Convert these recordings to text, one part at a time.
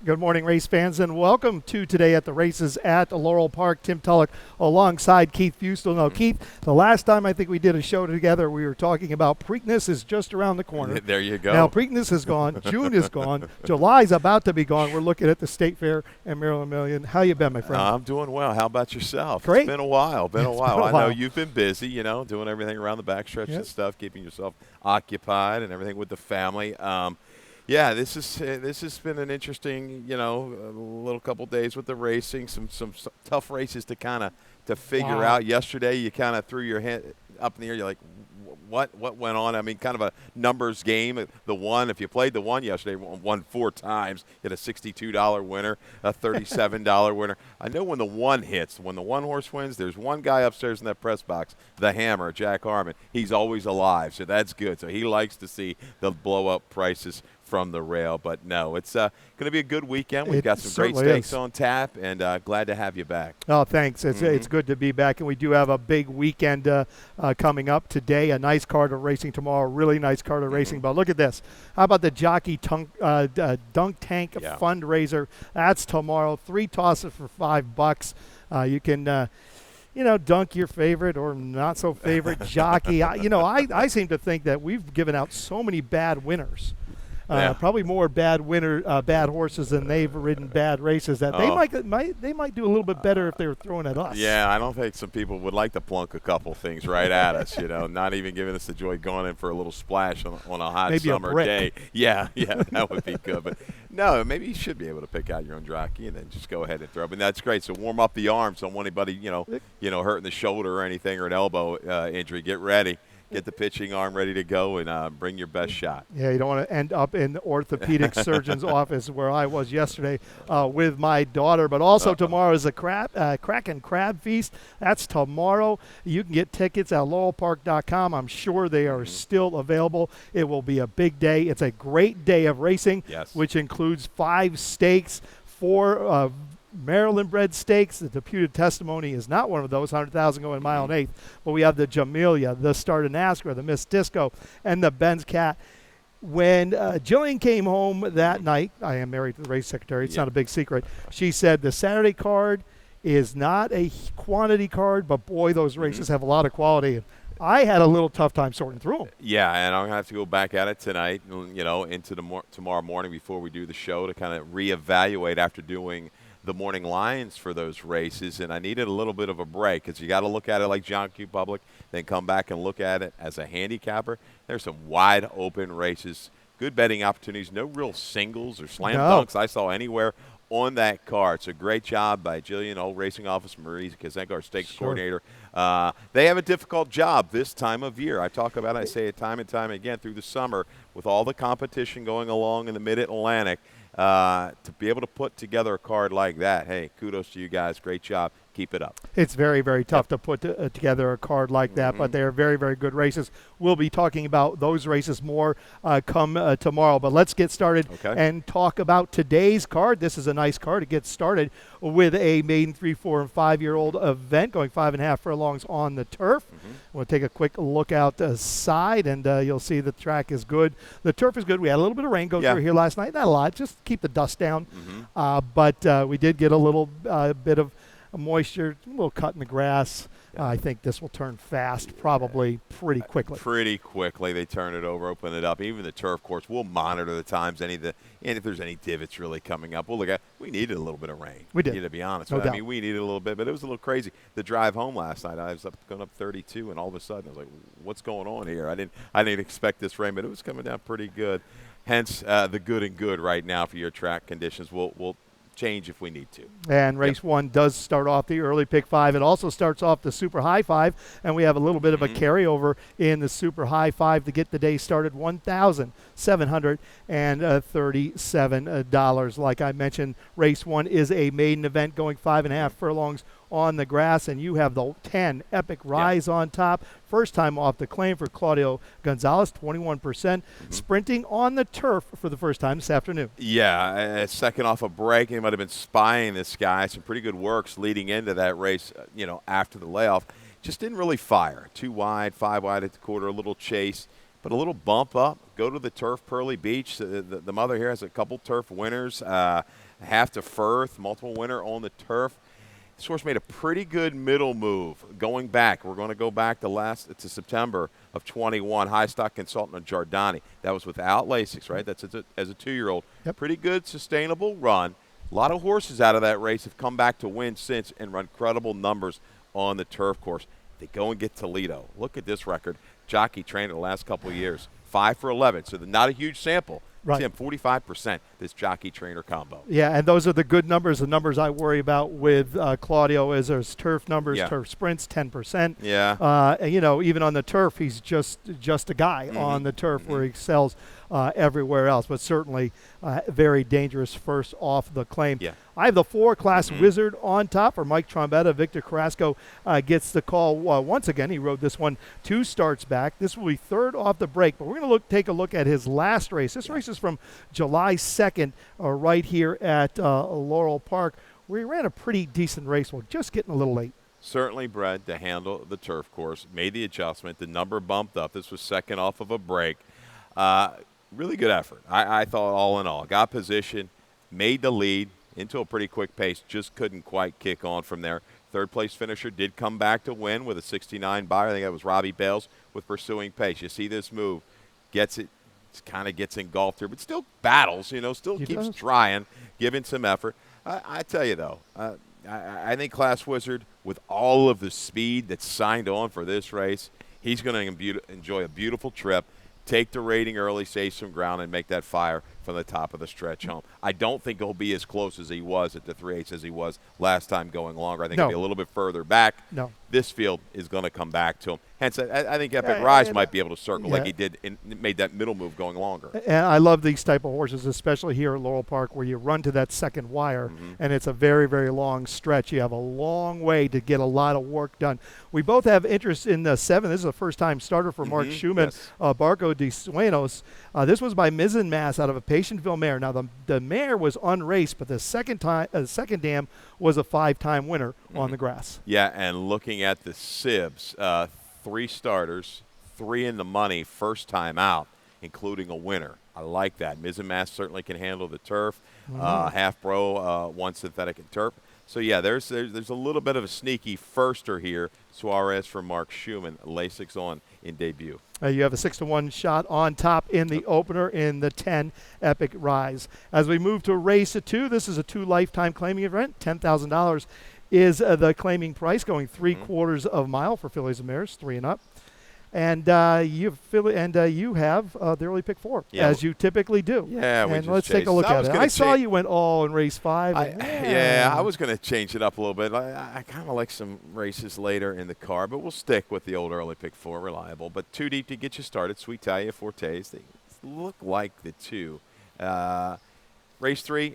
Good morning, race fans, and welcome to Today at the Races at Laurel Park. Tim Tulloch alongside Keith Fustel. Now, Keith, the last time I think we did a show together, we were talking about Preakness is just around the corner. There you go. Now, Preakness is gone. June is gone. July's about to be gone. We're looking at the State Fair and Maryland Million. How you been, my friend? I'm doing well. How about yourself? Great. It's been a while. Been a I know while. you've been busy, doing everything around the backstretch Yep. and stuff, keeping yourself occupied and everything with the family. Yeah, this has been an interesting, little couple days with the racing. Some tough races to kind of to figure Wow. out. Yesterday, you kind of threw your head up in the air. You're like, what went on? I mean, kind of a numbers game. The one, if you played the one yesterday, won 4 times. You had a $62 winner, a $37 winner. I know when the one hits, when the one horse wins, there's one guy upstairs in that press box, the Hammer, Jack Harmon. He's always alive, so that's good. So he likes to see the blow-up prices from the rail. But no, it's going to be a good weekend. We've got some great certainly stakes is. on tap, and glad to have you back. Oh, thanks. It's good to be back, and we do have a big weekend coming up today. A nice card of racing tomorrow, really nice card of racing. But look at this. How about the Jockey Dunk Tank Yeah. fundraiser? That's tomorrow. 3 tosses for $5. You can dunk your favorite or not so favorite jockey. I seem to think that we've given out so many bad winners. Yeah. Probably more bad horses than they've ridden bad races. That they might do a little bit better if they were throwing at us. Yeah, I don't think some people would like to plunk a couple things right at us, not even giving us the joy going in for a little splash on a hot Maybe a summer brick. day. Yeah, that would be good. But no, maybe you should be able to pick out your own jockey and then just go ahead and throw. But that's great. So warm up the arms. Don't want anybody, hurting the shoulder or anything or an elbow injury. Get ready. Get the pitching arm ready to go and bring your best shot. Yeah, you don't want to end up in the orthopedic surgeon's office where I was yesterday with my daughter. But also tomorrow is a Kraken Crab Feast. That's tomorrow. You can get tickets at laurelpark.com. I'm sure they are still available. It will be a big day. It's a great day of racing, Yes. which includes 5 stakes, 4 Maryland-bred stakes. The deputed testimony is not one of those. 100,000 going mile and eighth. But we have the Jamelia, the Star to NASCAR, the Miss Disco, and the Ben's Cat. When Jillian came home that night, I am married to the race secretary. It's not a big secret. She said the Saturday card is not a quantity card, but boy, those races have a lot of quality. I had a little tough time sorting through them. Yeah, and I'm going to have to go back at it tonight, into tomorrow morning before we do the show to kind of reevaluate after doing the morning lines for those races, and I needed a little bit of a break because you got to look at it like John Q. Public, then come back and look at it as a handicapper. There's some wide open races, good betting opportunities, no real singles or slam dunks I saw anywhere on that card. So great job by Jillian, old racing officer, Marie Kazenko, our stakes coordinator. They have a difficult job this time of year. I talk about it, I say it time and time again through the summer with all the competition going along in the Mid-Atlantic. To be able to put together a card like that, hey, kudos to you guys. Great job. Keep it up. It's very, very tough to put together a card like that, but they're very, very good races. We'll be talking about those races more come tomorrow. But let's get started and talk about today's card. This is a nice card to get started with a maiden 3, 4, and 5-year-old event going 5.5 furlongs on the turf. We'll take a quick look out the side, and you'll see the track is good. The turf is good. We had a little bit of rain go through here last night. Not a lot. Just keep the dust down. But we did get a little bit of moisture, a little cut in the grass. I think this will turn fast probably pretty quickly. Pretty quickly. They turn it over, open it up. Even the turf course, we'll monitor the times, and if there's any divots really coming up. We'll look at. We needed a little bit of rain. We did. To be honest. No doubt. I mean, we needed a little bit, but it was a little crazy. The drive home last night, I was going up 32, and all of a sudden I was like, what's going on here? I didn't expect this rain, but it was coming down pretty good. Hence, the good and good right now for your track conditions. We'll change if we need to. And race 1 does start off the early pick 5. It also starts off the super high 5, and we have a little bit of a carryover in the super high 5 to get the day started. $1,737. Like I mentioned, race 1 is a maiden event going 5.5 furlongs on the grass, and you have the 10 Epic Rise on top. First time off the claim for Claudio Gonzalez, 21%. Sprinting on the turf for the first time this afternoon. Yeah, second off a break. He might have been spying this guy. Some pretty good works leading into that race, after the layoff. Just didn't really fire. 2 wide, 5 wide at the quarter, a little chase. But a little bump up, go to the turf, Pearly Beach. The mother here has a couple turf winners. half to Firth, multiple winner on the turf. This horse made a pretty good middle move going back. We're going to go back to September of 21. High stock consultant on Giordani. That was without Lasix, right? That's as a 2-year-old. Yep. Pretty good, sustainable run. A lot of horses out of that race have come back to win since and run credible numbers on the turf course. They go and get Toledo. Look at this record. Jockey trainer the last couple of years. 5 for 11. So not a huge sample. Right. Tim, 45%, this jockey-trainer combo. Yeah, and those are the good numbers. The numbers I worry about with Claudio is there's turf numbers, turf sprints, 10%. Yeah. Even on the turf, he's just a guy on the turf where he excels everywhere else, but certainly very dangerous first off the claim. Yeah. I have the 4-class Wizard on top for Mike Trombetta. Victor Carrasco gets the call once again. He rode this one 2 starts back. This will be 3rd off the break, but we're going to take a look at his last race. This race is from July 2nd right here at Laurel Park, where he ran a pretty decent race. Well, just getting a little late. Certainly bred to handle the turf course. Made the adjustment. The number bumped up. This was second off of a break. Really good effort. I thought all in all. Got position, made the lead into a pretty quick pace. Just couldn't quite kick on from there. 3rd place finisher did come back to win with a 69 buyer. I think that was Robbie Bales with Pursuing Pace. You see this move. Gets it. Kind of gets engulfed here, but still battles, still keeps trying, giving some effort. I tell you, though, I think Class Wizard, with all of the speed that's signed on for this race, he's going to enjoy a beautiful trip, take the rating early, save some ground, and make that fire from the top of the stretch home. I don't think he'll be as close as he was at the 3/8 as he was last time going longer. I think he'll be a little bit further back. No. This field is going to come back to him. Hence, I think Epic Rise might be able to circle like he did and made that middle move going longer. And I love these type of horses, especially here at Laurel Park, where you run to that second wire, and it's a very, very long stretch. You have a long way to get a lot of work done. We both have interest in the 7. This is a first-time starter for Mark Schumann, Barco de Suenos. This was by Mizzen Mass out of a Patientville mare. Now, the mare was unraced, but the second dam was a 5-time winner on the grass. Yeah, and looking at the Sibs, 3 starters, 3 in the money, first time out, including a winner. I like that. Mizzen Mass certainly can handle the turf. Half pro, 1 synthetic and turf. So, yeah, there's a little bit of a sneaky firster here. Suarez for Mark Schumann, Lasix on in debut. You have a 6-1 shot on top in the opener in the 10 Epic Rise. As we move to race 2, this is a 2 lifetime claiming event. $10,000 is the claiming price, going 3/4 of a mile for fillies and mares, 3 and up. And you have the early pick 4, as you typically do. Yeah, and let's take a look at it. I saw you went all in race 5. I was going to change it up a little bit. I kind of like some races later in the car, but we'll stick with the old early pick 4, reliable. But 2 deep to get you started. Sweet Talia, Fortes, they look like the 2. Race 3,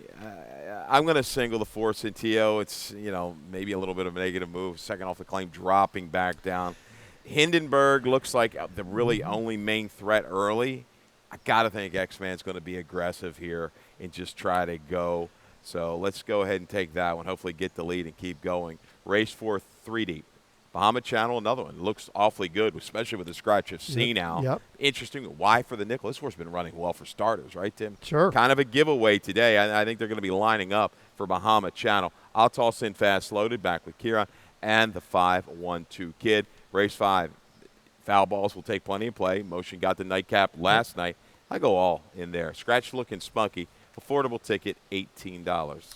I'm going to single the 4 Centillo. It's, maybe a little bit of a negative move. Second off the claim, dropping back down. Hindenburg looks like the really only main threat early. I got to think X-Man's going to be aggressive here and just try to go. So let's go ahead and take that one, hopefully get the lead and keep going. Race 4, 3 deep. Bahama Channel, another one. Looks awfully good, especially with the scratch of C now. Yep. Interesting. Why for the nickel? This horse has been running well for starters, right, Tim? Sure. Kind of a giveaway today. I think they're going to be lining up for Bahama Channel. I'll toss in Fast Loaded back with Kieran and the 5-1-2 Kid. Race 5, foul balls will take plenty of play. Motion got the nightcap last night. I go all in there. Scratch looking spunky. Affordable ticket, $18.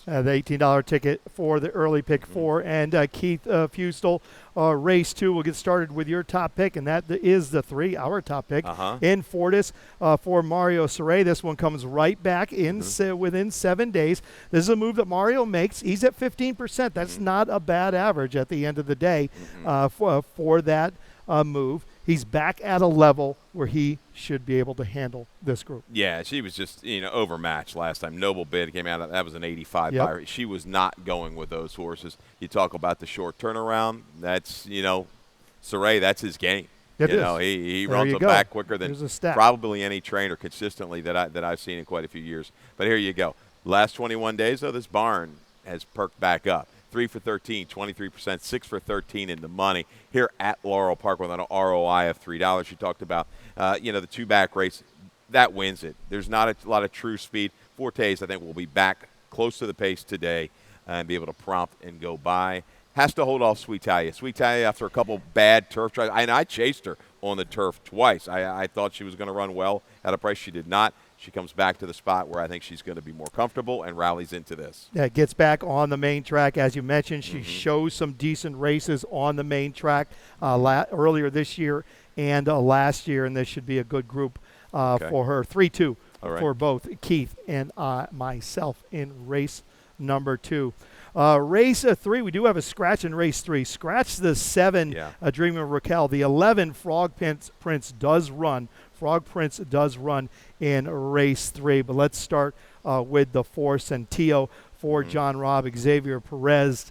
The $18 ticket for the early pick 4. And Keith Fustel, race 2. We'll get started with your top pick, and that is the 3, our top pick, in Fortis for Mario Saray. This one comes right back in within 7 days. This is a move that Mario makes. He's at 15%. That's not a bad average at the end of the day for that move. He's back at a level where he should be able to handle this group. Yeah, she was just, overmatched last time. Noble Bid came out. That was an 85 buyer. She was not going with those horses. You talk about the short turnaround. That's, Saray, that's his game. He runs them back quicker than probably any trainer consistently that I've seen in quite a few years. But here you go. Last 21 days, though, this barn has perked back up. 3 for 13, 23%, 6 for 13 in the money here at Laurel Park with an ROI of $3. You talked about, the 2-back race. That wins it. There's not a lot of true speed. Fortes, I think, will be back close to the pace today and be able to prompt and go by. Has to hold off Sweet Talia. Sweet Talia, after a couple bad turf tries, and I chased her on the turf twice. I thought she was going to run well at a price. She did not. She comes back to the spot where I think she's going to be more comfortable and rallies into this. Yeah, gets back on the main track. As you mentioned, she shows some decent races on the main track earlier this year and last year, and this should be a good group for her. 3-2 for both Keith and myself in race number 2. Race 3, we do have a scratch in race 3. Scratch the 7, Dreaming of Raquel. The 11, Frog Prince does run. Frog Prince does run in race 3. But let's start with the 4, Centillo for John Robb. Xavier Perez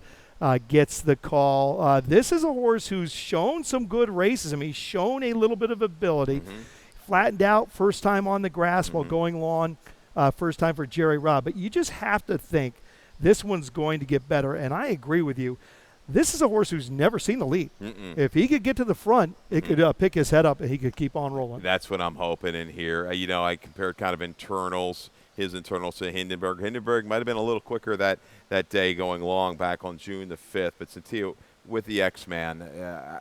gets the call. This is a horse who's shown some good races. I mean, he's shown a little bit of ability. Flattened out, first time on the grass while going long. First time for Jerry Robb. But you just have to think this one's going to get better, and I agree with you. This is a horse who's never seen the lead. If he could get to the front, it could pick his head up, and he could keep on rolling. That's what I'm hoping in here. I compared kind of his internals to Hindenburg. Hindenburg might have been a little quicker that day going long back on June the 5th, but Centillo with the X-Man,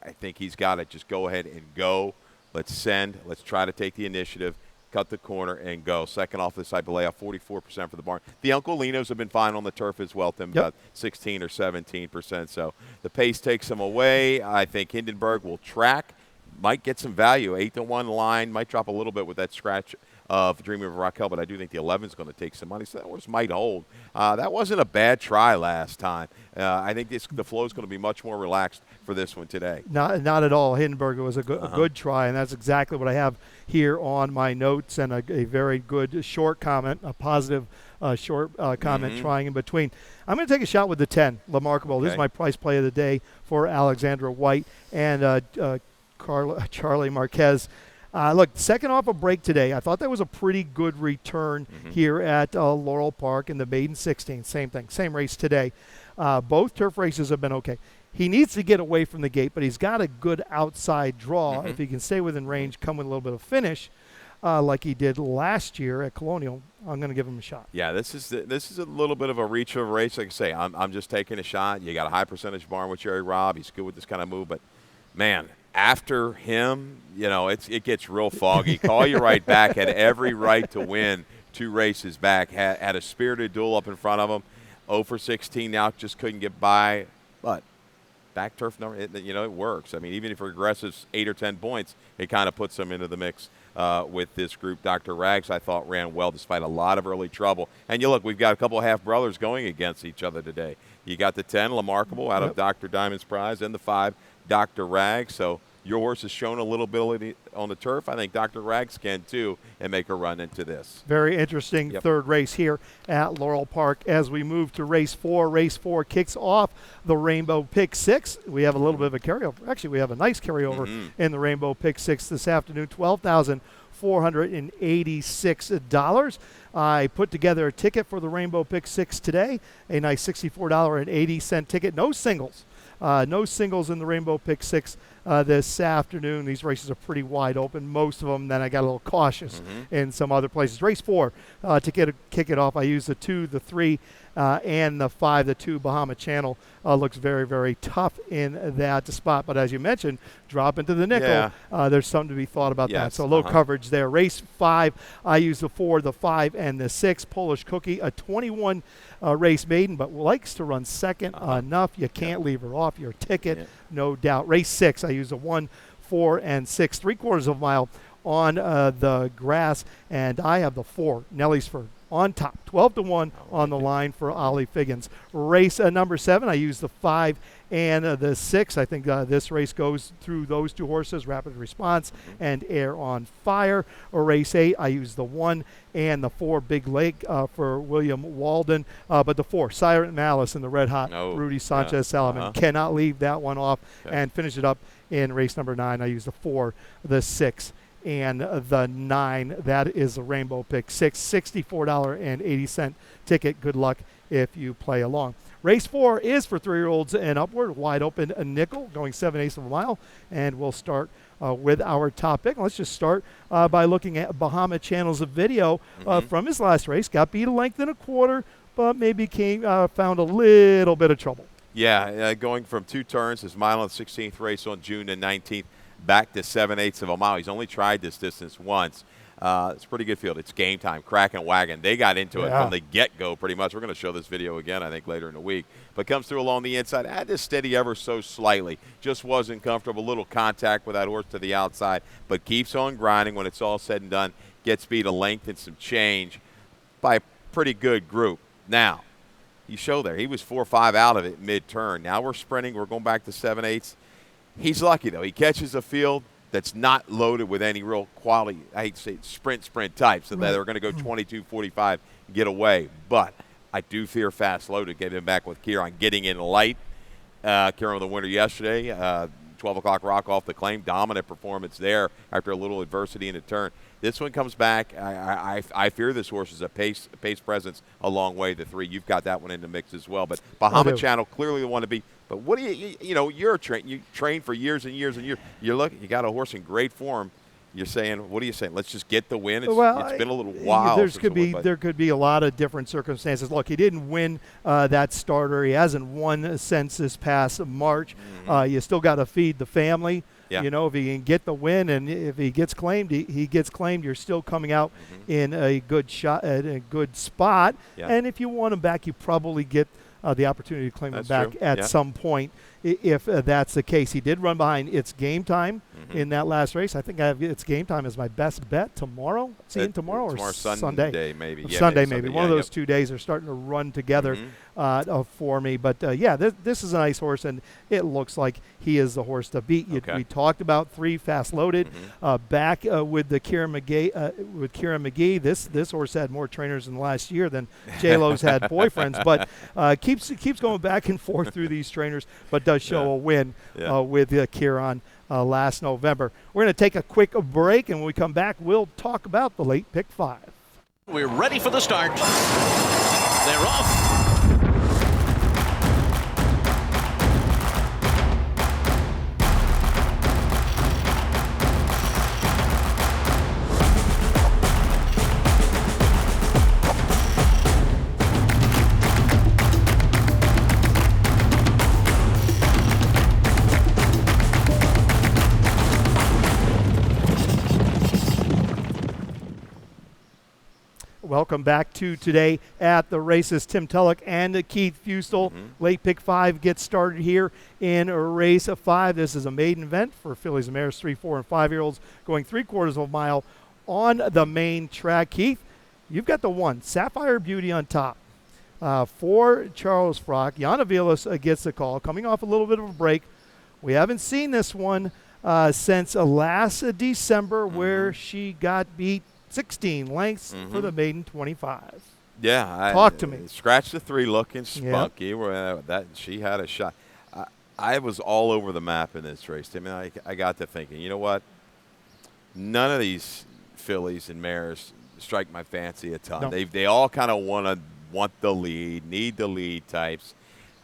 I think he's got to just go ahead and go. Let's send. Let's try to take the initiative. Cut the corner and go. Second off the side, Balea, 44% for the barn. The Uncle Linos have been fine on the turf as well, Tim, about 16 or 17%. So the pace takes them away. I think Hindenburg will track, might get some value. 8-1 line, might drop a little bit with that scratch of Dreaming of Raquel, but I do think the 11 is going to take some money, so that horse might hold. That wasn't a bad try last time. I think the flow is going to be much more relaxed for this one today. Not at all. Hindenburg was a good try, and that's exactly what I have here on my notes, and a very good short comment, a positive short comment trying in between. I'm going to take a shot with the 10, Lamarckable. This is my price play of the day for Alexandra White and Charlie Marquez. Look, second off a break today. I thought that was a pretty good return here at Laurel Park in the maiden 16. Same thing, same race today. Both turf races have been okay. He needs to get away from the gate, but he's got a good outside draw. If he can stay within range, come with a little bit of finish, like he did last year at Colonial, I'm going to give him a shot. Yeah, this is a little bit of a reach of a race. Like I say, I'm just taking a shot. You got a high percentage barn with Jerry Robb. He's good with this kind of move, but man, after him, it gets real foggy. Collier right back had every right to win 2 races back. Had a spirited duel up in front of him. 0 for 16 now, just couldn't get by. But back turf number, it works. I mean, even if it regresses 8 or 10 points, it kind of puts them into the mix with this group. Dr. Rags, I thought, ran well despite a lot of early trouble. And you look, we've got a couple of half brothers going against each other today. You got the 10, Lamarckable, out of Dr. Diamond's prize, and the 5, Dr. Rags. So your horse has shown a little ability on the turf. I think Dr. Rags can too and make a run into this. Very interesting third race here at Laurel Park as we move to race 4. Race 4 kicks off the Rainbow Pick 6. We have a little bit of a carryover. Actually, we have a nice carryover in the Rainbow Pick 6 this afternoon. $12,486. I put together a ticket for the Rainbow Pick 6 today, a nice $64.80 ticket. No singles. No singles in the Rainbow Pick 6 this afternoon. These races are pretty wide open, most of them. Then I got a little cautious in some other places. Race 4, to kick it off, I used the 2, the 3, and the 5. The 2, Bahama Channel, looks very, very tough in that spot. But as you mentioned, drop into the nickel. There's something to be thought about that. So low coverage there. Race 5, I used the 4, the 5, and the 6. Polish Cookie, a 21 race maiden, but likes to run second enough. You can't leave her off your ticket, no doubt. Race 6, I used a 1, 4, and 6, 3/4 of a mile on the grass, and I have the 4, Nelliesford, on top, 12-1 on the line for Ollie Figgins. Race number 7, I used the 5 and the 6. I think this race goes through those 2 horses, Rapid Response and Air on Fire. Race 8, I used the 1 and the 4, Big Lake, for William Walden. But the 4, Silent Malice and the Red Hot Rudy Sanchez Salomon. Cannot leave that one off and finish it up in race number 9. I used the 4, the 6, and the 9. That is the Rainbow Pick 6, $64.80 ticket. Good luck if you play along. Race 4 is for 3-year-olds and upward, wide open, a nickel, going 7/8 of a mile, and we'll start with our top pick. Let's just start by looking at Bahama Channel's video from his last race. Got beat a length and a quarter but maybe found a little bit of trouble. Yeah, going from 2 turns, his mile and 16th race on June the 19th, back to 7/8 of a mile. He's only tried this distance once. It's a pretty good field. It's Game Time, Kraken Wagon. They got into it from the get-go pretty much. We're going to show this video again, I think, later in the week. But comes through along the inside. Had to steady ever so slightly. Just wasn't comfortable. A little contact with that horse to the outside. But keeps on grinding when it's all said and done. Gets beat a length and some change by a pretty good group. Now, you show there. He was 4-5 out of it mid-turn. Now we're sprinting. We're going back to 7/8. He's lucky, though. He catches a field that's not loaded with any real quality, I hate to say sprint types, so that they're going to go 22-45 and get away. But I do fear fast low to get him back with Kieran getting in light. Kieran with the winner yesterday, 12 o'clock rock off the claim. Dominant performance there after a little adversity in the turn. This one comes back. I fear this horse is a pace presence a long way to 3. You've got that one in the mix as well. But Bahama Channel clearly the one to be. But what do you train for years and years and years. You got a horse in great form. You're saying, what are you saying? Let's just get the win. It's been a little while. There could be a lot of different circumstances. Look, he didn't win that starter. He hasn't won since this past March. You still got to feed the family. Yeah. If he can get the win, and if he gets claimed, he gets claimed. You're still coming out in a good spot. Yeah. And if you want him back, you probably get the opportunity to claim him back at some point. If that's the case. He did run behind It's Game Time in that last race. I think I have It's Game Time as my best bet tomorrow. See him tomorrow or Sunday maybe. Sunday maybe. One of those 2 days are starting to run together for me. But, this is a nice horse, and it looks like he is the horse to beat. We talked about 3 fast loaded. Back with the Kieran McGee. This horse had more trainers in the last year than J-Lo's had boyfriends, but keeps going back and forth through these trainers, but does show a win with Kieran last November. We're going to take a quick break, and when we come back, we'll talk about the late pick 5. We're ready for the start. They're off. Welcome back to Today at the Races. Tim Tulloch and Keith Fustel. Late pick 5 gets started here in race 5. This is a maiden event for fillies and mares, 3, 4, and 5-year-olds, going 3/4 of a mile on the main track. Keith, you've got the 1, Sapphire Beauty on top. For Charles Frock, Yana Vilas gets the call, coming off a little bit of a break. We haven't seen this one since last December, where she got beat 16 lengths for the maiden 25. Yeah. Talk to me. Scratch the 3 looking spunky. That she had a shot. I was all over the map in this race. I mean, I got to thinking, you know what? None of these fillies and mares strike my fancy a ton. No. They all kind of want the lead, need the lead types.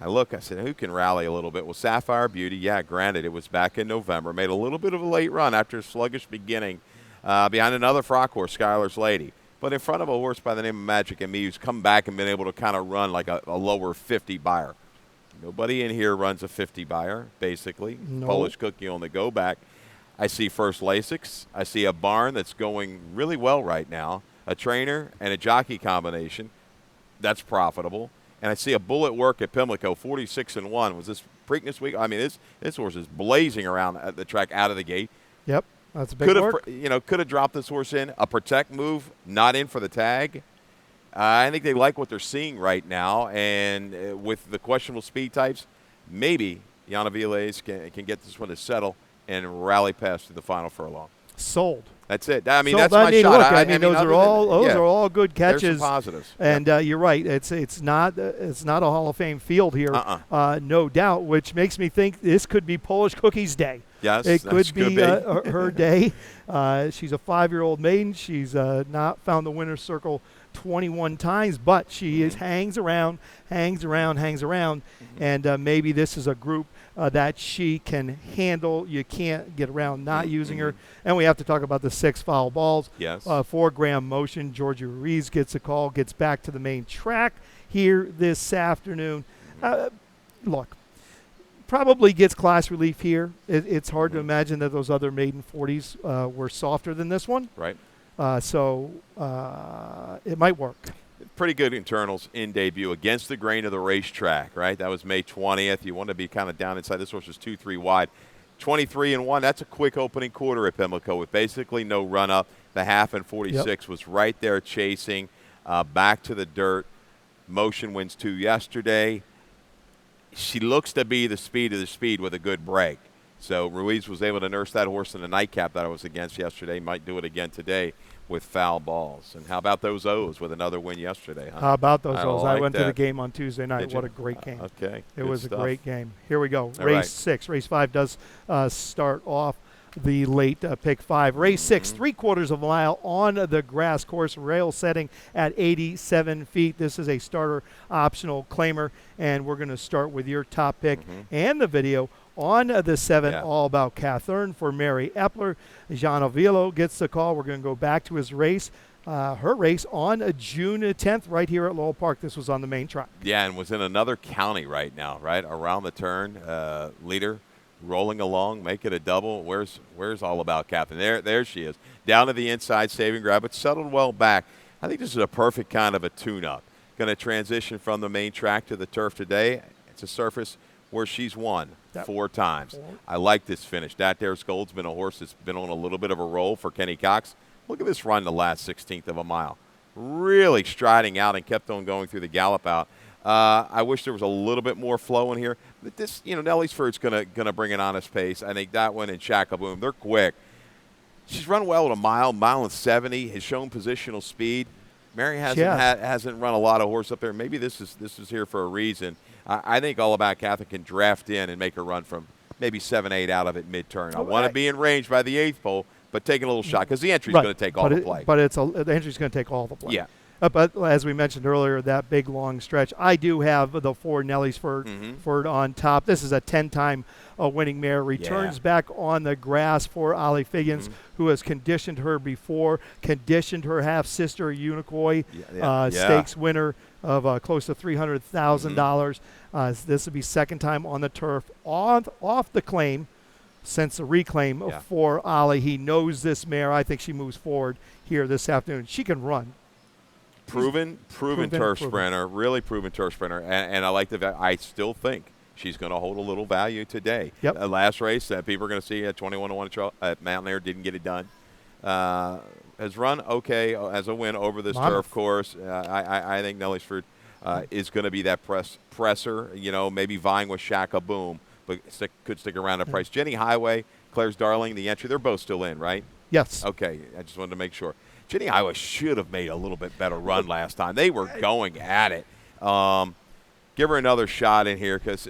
I said, who can rally a little bit? Well, Sapphire Beauty, granted, it was back in November. Made a little bit of a late run after a sluggish beginning. Behind another Frock horse, Skylar's Lady. But in front of a horse by the name of Magic and Me, who's come back and been able to kind of run like a lower 50 buyer. Nobody in here runs a 50 buyer, basically. No. Polish Cookie on the go back. I see First Lasix. I see a barn that's going really well right now. A trainer and a jockey combination. That's profitable. And I see a bullet work at Pimlico, 46-1. Was this Preakness week? I mean, this horse is blazing around at the track out of the gate. Yep. That's a big work. Could have dropped this horse in. A protect move, not in for the tag. I think they like what they're seeing right now. And with the questionable speed types, maybe Yana Vilas can get this one to settle and rally past to the final furlong. Sold. That's it. I mean, that's my shot. Look, those are all good catches. There's some positives. And you're right. It's not a Hall of Fame field here, no doubt, which makes me think this could be Polish Cookie's day. Yes, it could be, be. her day. She's a 5-year-old maiden. She's not found the winner's circle 21 times, but she hangs around, and maybe this is a group that she can handle. You can't get around not using her. And we have to talk about the 6 foul balls. Yes. 4 Graham motion. Georgia Ruiz gets a call, gets back to the main track here this afternoon. Look, probably gets class relief here. It's hard to imagine that those other maiden 40s were softer than this one. Right. So it might work. Pretty good internals in debut against the grain of the racetrack, right? That was May 20th. You want to be kind of down inside. This horse was 2-3 wide. 23-1, that's a quick opening quarter at Pimlico with basically no run-up. The half and 46 was right there chasing back to the dirt. Motion wins 2 yesterday. She looks to be the speed of the speed with a good break. So Ruiz was able to nurse that horse in the nightcap that I was against yesterday. Might do it again today with foul balls. And how about those O's with another win yesterday? Huh? How about those O's? I went that. to the game on Tuesday night. Did What you? a great game. Okay. It was stuff. a great game. Here we go. All Race right. 6. Race 5 does start off the late pick 5. Race 6, 3/4 of a mile on the grass course, rail setting at 87 feet. This is a starter optional claimer, and we're going to start with your top pick and the video on the 7, All About Catherine for Mary Epler. Jean Avilo gets the call. We're going to go back to his race. Her race on June 10th right here at Laurel Park. This was on the main track. Yeah, and was in another county right now, right? Around the turn. Leader rolling along, make it a double. Where's All About Catherine? There she is. Down to the inside, saving grab, but settled well back. I think this is a perfect kind of a tune-up. Going to transition from the main track to the turf today. It's a surface where she's won 4 times. I like this finish. That There's Gold's been a horse that's been on a little bit of a roll for Kenny Cox. Look at this run the last 16th of a mile. Really striding out and kept on going through the gallop out. I wish there was a little bit more flow in here. But this, Nelliesford's gonna bring an honest pace. I think that one and Shackaboom, they're quick. She's run well at a mile and 70, has shown positional speed. Mary hasn't run a lot of horse up there. Maybe this is here for a reason. I think All About Catherine can draft in and make a run from maybe 7-8 out of it mid-turn. I want to be in range by the 8th pole, but taking a little shot because the entry's going to take all the play. But the entry's going to take all the play. Yeah. But as we mentioned earlier, that big long stretch, I do have the 4 Nelliesford on top. This is a 10-time winning mare. Returns back on the grass for Ollie Figgins, who has conditioned her before, conditioned her half-sister Unicoi, stakes winner of close to $300,000. This will be second time on the turf, off the claim since the reclaim for Ollie. He knows this mare. I think she moves forward here this afternoon. She can run. Proven turf sprinter, really proven turf sprinter, and I like I still think she's going to hold a little value today. Yep. Last race that people are going to see at 21-1 at Mountain Air, didn't get it done. Has run okay as a win over this turf course. I think Nelliesford is going to be that presser, maybe vying with Shackaboom, but could stick around at price. Jenny Highway, Claire's Darling, the entry, they're both still in, right? Yes. Okay, I just wanted to make sure. Jenny Highway should have made a little bit better run last time. They were going at it. Give her another shot in here because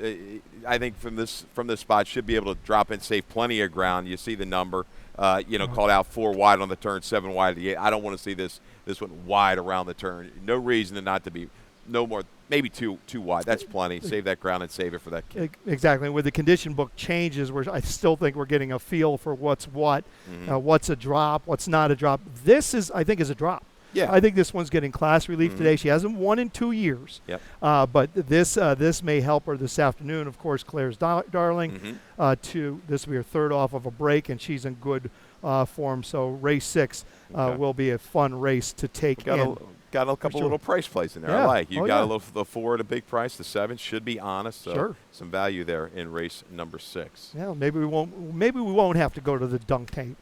I think from this spot should be able to drop in, save plenty of ground. You see the number, called out 4 wide on the turn, 7 wide at the 8. I don't want to see this one wide around the turn. No reason to not to be no more, maybe two wide. That's plenty. Save that ground and save it for that kid. Exactly. With the condition book changes, I still think we're getting a feel for what's what's a drop, what's not a drop. This I think is a drop. Yeah. I think this one's getting class relief today. She hasn't won in 2 years. Yep. But this may help her this afternoon. Of course, Claire's Darling. This will be her 3rd off of a break, and she's in good form. So race 6 will be a fun race to take in. Got a couple little price plays in there. I like. You got a little the 4 at a big price. The 7 should be honest. So some value there in race number 6. Yeah, maybe we won't have to go to the dunk tank.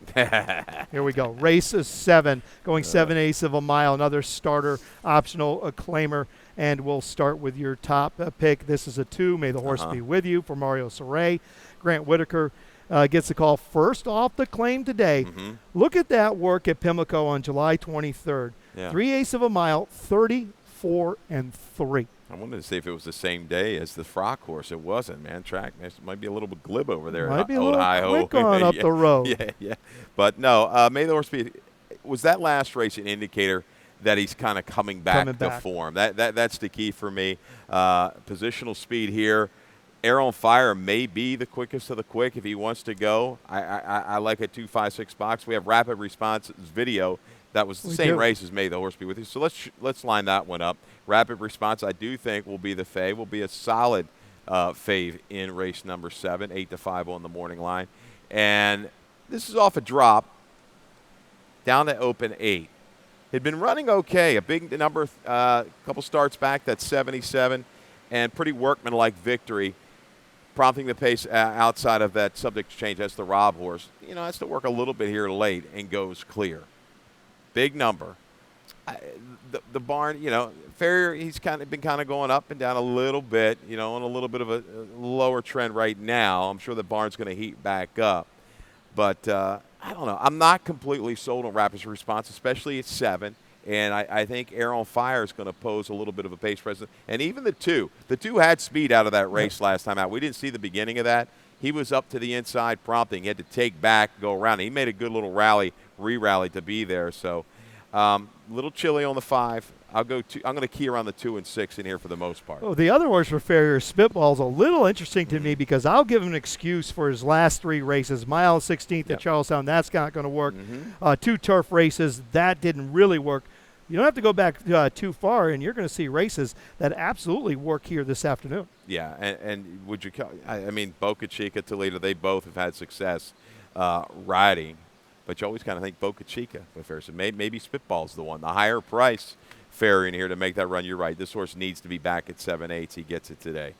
Here we go. Race 7, going 7/8 of a mile. Another starter optional claimer, and we'll start with your top pick. This is a 2. May the horse be with you for Mario Saray. Grant Whitaker gets the call first off the claim today. Look at that work at Pimlico on July 23rd. 3/8 of a mile, 30 4 and 3. I wanted to see if it was the same day as the Frock horse. It wasn't, man. Track might be a little bit glib over there. Might be a Old little Hi-Ho. quick on up the road. Yeah. But no, May the Horse be. Was that last race an indicator that he's kind of coming back to form? That's the key for me. Positional speed here. Air on Fire may be the quickest of the quick if he wants to go. I like a 2.56 box. We have Rapid Response video. That was the same race as May the Horse Be With You. So let's line that one up. Rapid Response, I do think, will be the fave. Will be a solid fave in race number 7, 8-5 on the morning line. And this is off a drop down to open 8. Had been running okay. A big number, couple starts back, that's 77, and pretty workmanlike victory, prompting the pace outside of that subject to change. That's the Rob horse. Has to work a little bit here late and goes clear. Big number. The barn, Farrier, he's been going up and down a little bit, on a little bit of a lower trend right now. I'm sure the barn's going to heat back up. But I don't know. I'm not completely sold on Rapid Response, especially at 7. And I think Air on Fire is going to pose a little bit of a pace presence. And even the two had speed out of that race last time out. We didn't see the beginning of that. He was up to the inside prompting. He had to take back, go around. He made a good little re-rally to be there. So a little chilly on the 5. I'm going to key around the 2 and 6 in here for the most part. Oh, the other horse for Farrier, Spitball, is a little interesting to me because I'll give him an excuse for his last 3 races. Mile 16th at Charlestown, that's not going to work. 2 turf races, that didn't really work. You don't have to go back too far, and you're going to see races that absolutely work here this afternoon. Yeah, and would you – I mean, Boca Chica, Toledo, they both have had success riding, but you always kind of think Boca Chica with Farrier. So maybe Spitball's the one. The higher price Farrier in here to make that run. You're right. This horse needs to be back at 7/8. He gets it today.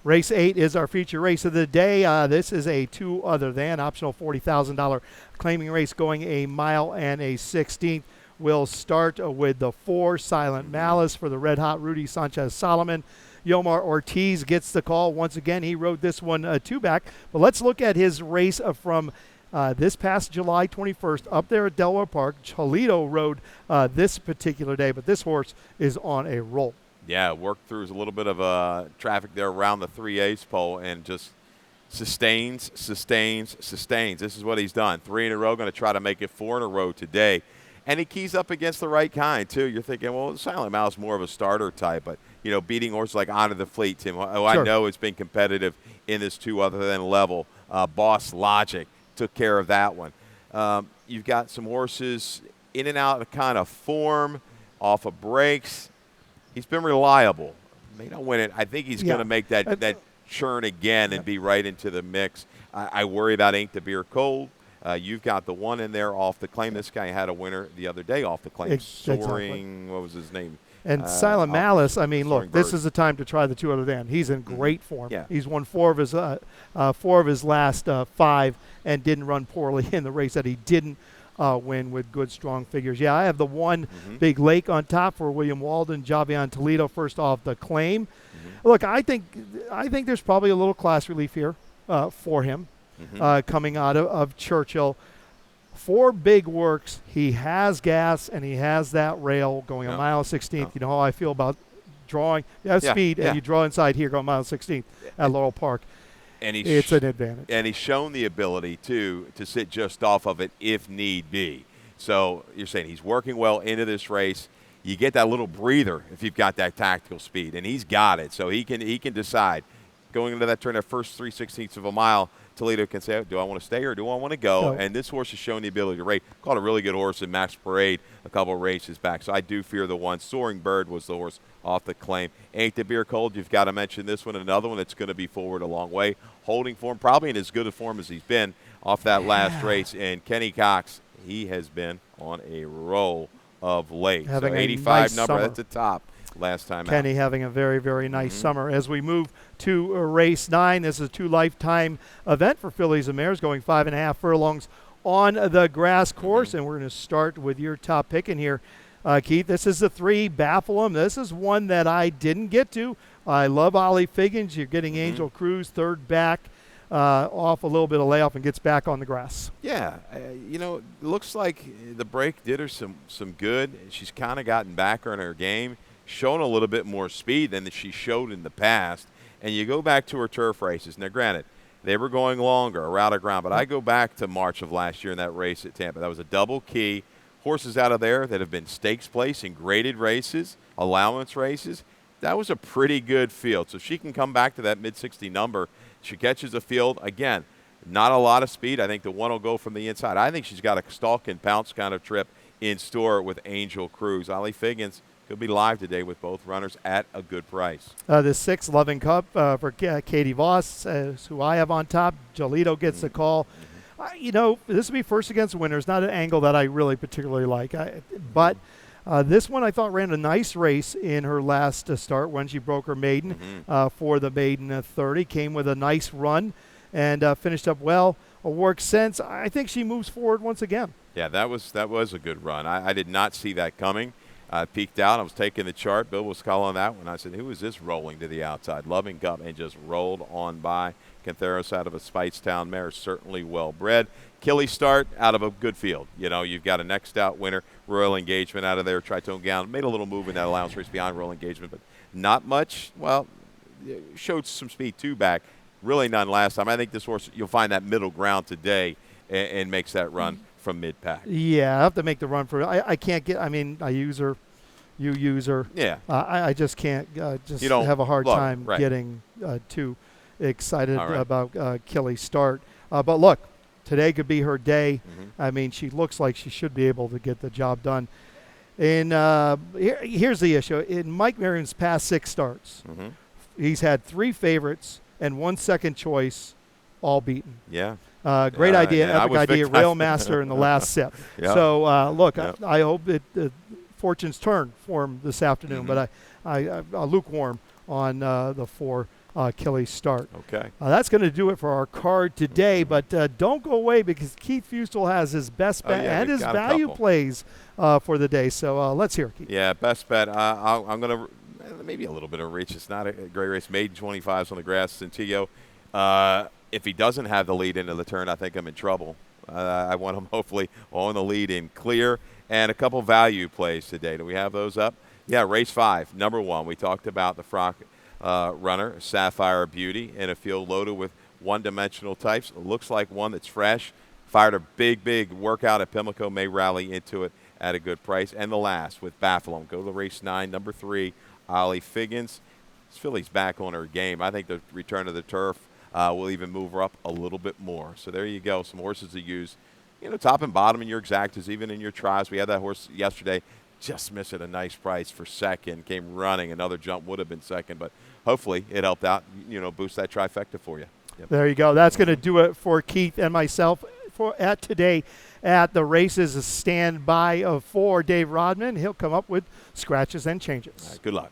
Race 8 is our feature race of the day. This is a 2 other than optional $40,000 claiming race going a mile and a 16th. We'll start with the 4, Silent Malice for the Red Hot Rudy Sanchez Solomon. Yomar Ortiz gets the call. Once again, he rode this one 2 back. But let's look at his race from this past July 21st up there at Delaware Park. Toledo rode this particular day, but this horse is on a roll. Yeah, worked through a little bit of traffic there around the 3/8 pole and just sustains. This is what he's done. 3 in a row, going to try to make it 4 in a row today. And he keys up against the right kind, too. You're thinking, well, Silent Mouse is more of a starter type, but, beating horses like Honor the Fleet, Tim, who I know has been competitive in this 2 other than level. Boss Logic took care of that one. You've got some horses in and out of kind of form, off of breaks. He's been reliable. May not win it. I think he's going to make that churn again and be right into the mix. I worry about Ain't the Beer Cold. You've got the one in there off the claim. This guy had a winner the other day off the claim. Soaring, what was his name? And Silent Malice, I mean, look, this is the time to try the 2 other than. He's in great form. Yeah. He's won 4 of his last 5 and didn't run poorly in the race that he didn't win with good, strong figures. Yeah, I have the 1 Big Lake on top for William Walden, Javion Toledo first off the claim. Look, I think there's probably a little class relief here for him. Coming out of Churchill. 4 big works. He has gas and he has that rail going a mile 16th. You know how I feel about drawing. You have speed and you draw inside here going mile 16th at Laurel Park. And it's an advantage. And he's shown the ability to sit just off of it if need be. So you're saying he's working well into this race. You get that little breather if you've got that tactical speed, and he's got it. So he can decide going into that turn, that first 3/16 of a mile. Toledo can say, do I want to stay or do I want to go? No. And this horse has shown the ability to rate. Caught a really good horse in Max Parade a couple of races back. So I do fear the one. Soaring Bird was the horse off the claim. Ain't the Beer Cold, you've got to mention this one. Another one that's going to be forward a long way. Holding form, probably in as good a form as he's been off that last race. And Kenny Cox, he has been on a roll of late. Having so 85 nice number summer. at the top last time Kenny out. having a very, very nice summer. As we move to race 9, this is a 2 lifetime event for fillies and mares going 5.5 furlongs on the grass course. And we're going to start with your top pick in here, Keith. This is the 3 Baffle 'em. This is one that I didn't get to. I love Ollie Figgins. You're getting Angel Cruz third back off a little bit of layoff and gets back on the grass. Yeah, it looks like the break did her some good. She's kind of gotten back on her game. showing a little bit more speed than she showed in the past. And you go back to her turf races. Now, granted, they were going longer, around the ground, but I go back to March of last year in that race at Tampa. That was a double key. Horses out of there that have been stakes place in graded races, allowance races. That was a pretty good field. So she can come back to that mid-60 number. She catches a field. Again, not a lot of speed. I think the one will go from the inside. I think she's got a stalk and pounce kind of trip in store with Angel Cruz. Ollie Figgins could be live today with both runners at a good price. The 6 Loving Cup for Katie Voss, who I have on top. Jolito gets the call. This will be first against winners, not an angle that I really particularly like. But this one I thought ran a nice race in her last start when she broke her maiden for the maiden 30. Came with a nice run and finished up well. A work since. I think she moves forward once again. Yeah, that was a good run. I did not see that coming. I peeked out. I was taking the chart. Bill was calling that one. I said, who is this rolling to the outside? Loving Cup, and just rolled on by. Cantheros out of a Spitestown mare, certainly well bred. Killy Start out of a good field. You've got a next out winner, Royal Engagement out of there. Tritone Gown made a little move in that allowance race behind Royal Engagement, but not much. Well, showed some speed too back. Really none last time. I think this horse, you'll find that middle ground today and makes that run from mid-pack. Yeah, I have to make the run for it. I can't get – I use her. You use her. Yeah. I just can't have a hard time right. getting too excited about Killy Start. But look, today could be her day. She looks like she should be able to get the job done. And here's the issue. In Mike Marion's past 6 starts, he's had 3 favorites and 1 second choice, all beaten. Yeah. Great idea, epic idea, Railmaster in the last sip. Yeah. So, look, I hope fortune's turn for him this afternoon, but I lukewarm on the 4 Killy Start. Okay. That's going to do it for our card today, but don't go away because Keith Fustel has his best bet and his value plays for the day. So let's hear it, Keith. Yeah, best bet. I'm going to maybe a little bit of reach. It's not a great race. Maiden 25s on the grass. Centillo. If he doesn't have the lead into the turn, I think I'm in trouble. I want him hopefully on the lead in clear. And a couple value plays today. Do we have those up? Yeah, race 5, number 1. We talked about the Frock runner, Sapphire Beauty, in a field loaded with one-dimensional types. It looks like one that's fresh. Fired a big workout at Pimlico. May rally into it at a good price. And the last with Bafalum. Go to race 9, number 3, Ollie Figgins. This filly's back on her game. I think the return to the turf will even move her up a little bit more. So there you go, some horses to use. Top and bottom in your exactas, even in your tries. We had that horse yesterday, just missed at a nice price for second, came running. Another jump would have been second, but hopefully it helped out, boost that trifecta for you. Yep. There you go. That's going to do it for Keith and myself at today at the races. A standby for Dave Rodman. He'll come up with scratches and changes. All right, good luck.